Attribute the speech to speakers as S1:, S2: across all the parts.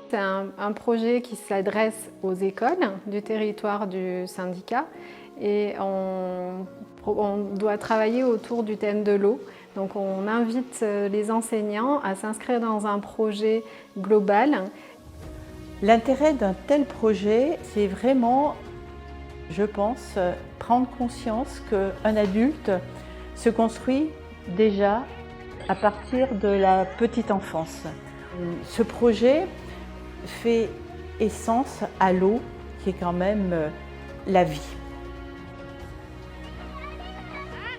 S1: C'est un projet qui s'adresse aux écoles du territoire du syndicat et on doit travailler autour du thème de l'eau. Donc on invite les enseignants à s'inscrire dans un projet global.
S2: L'intérêt d'un tel projet, c'est vraiment, je pense, prendre conscience qu'un adulte se construit déjà à partir de la petite enfance. Ce projet fait essence à l'eau, qui est quand même la vie.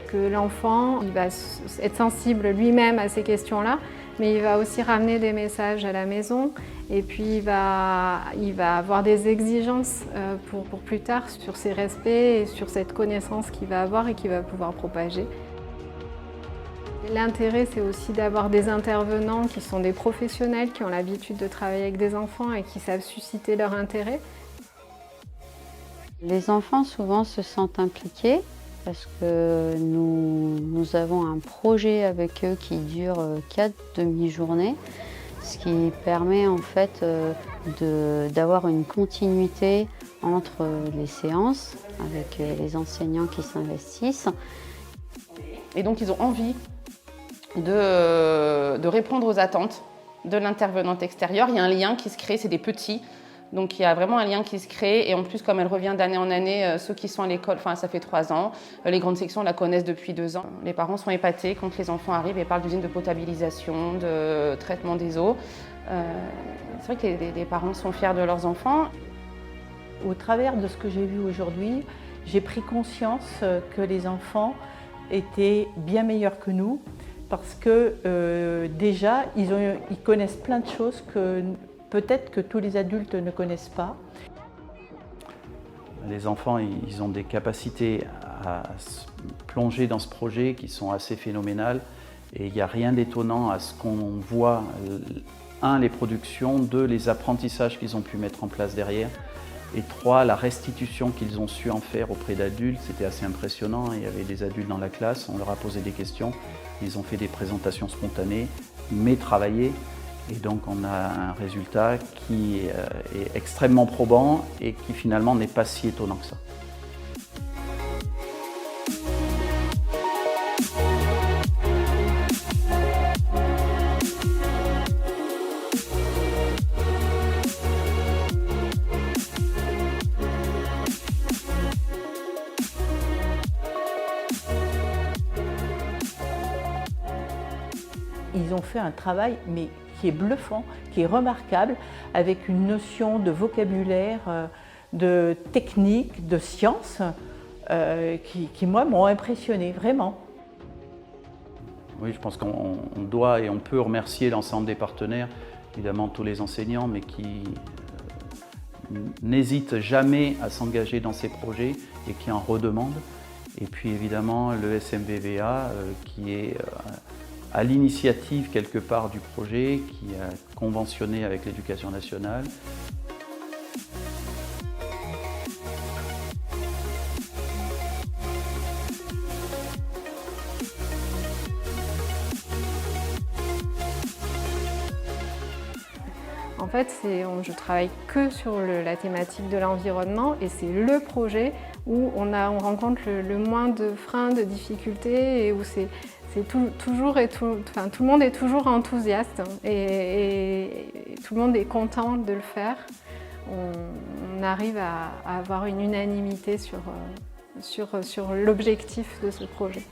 S1: Que l'enfant va être sensible lui-même à ces questions-là, mais il va aussi ramener des messages à la maison et puis il va avoir des exigences pour plus tard sur ses respects et sur cette connaissance qu'il va avoir et qu'il va pouvoir propager. L'intérêt, c'est aussi d'avoir des intervenants qui sont des professionnels, qui ont l'habitude de travailler avec des enfants et qui savent susciter leur intérêt.
S3: Les enfants souvent se sentent impliqués parce que nous avons un projet avec eux qui dure 4 demi-journées, ce qui permet en fait d'avoir une continuité entre les séances avec les enseignants qui s'investissent.
S4: Et donc ils ont envie de répondre aux attentes de l'intervenante extérieure. Il y a un lien qui se crée, c'est des petits. Donc il y a vraiment un lien qui se crée et en plus comme elle revient d'année en année, ceux qui sont à l'école, enfin ça fait 3 ans, les grandes sections la connaissent depuis 2 ans. Les parents sont épatés quand les enfants arrivent et parlent d'usines de potabilisation, de traitement des eaux. C'est vrai que les parents sont fiers de leurs enfants.
S2: Au travers de ce que j'ai vu aujourd'hui, j'ai pris conscience que les enfants étaient bien meilleurs que nous parce que déjà ils connaissent plein de choses que peut-être que tous les adultes ne connaissent pas.
S5: Les enfants, ils ont des capacités à se plonger dans ce projet qui sont assez phénoménales et il n'y a rien d'étonnant à ce qu'on voit, les productions, 2, les apprentissages qu'ils ont pu mettre en place derrière et 3, la restitution qu'ils ont su en faire auprès d'adultes. C'était assez impressionnant, il y avait des adultes dans la classe, on leur a posé des questions, ils ont fait des présentations spontanées, mais travaillées. Et donc on a un résultat qui est extrêmement probant et qui finalement n'est pas si étonnant que ça.
S2: Ils ont fait un travail qui est bluffant, qui est remarquable, avec une notion de vocabulaire, de technique, de science, qui moi, m'ont impressionné, vraiment.
S5: Oui, je pense qu'on doit et on peut remercier l'ensemble des partenaires, évidemment tous les enseignants, mais qui n'hésitent jamais à s'engager dans ces projets et qui en redemandent. Et puis évidemment le SMVVA qui est à l'initiative quelque part du projet, qui a conventionné avec l'Éducation nationale.
S1: En fait, je travaille que sur la thématique de l'environnement et c'est le projet où on rencontre le moins de freins, de difficultés et où tout le monde est toujours enthousiaste et tout le monde est content de le faire. On arrive à avoir une unanimité sur l'objectif de ce projet.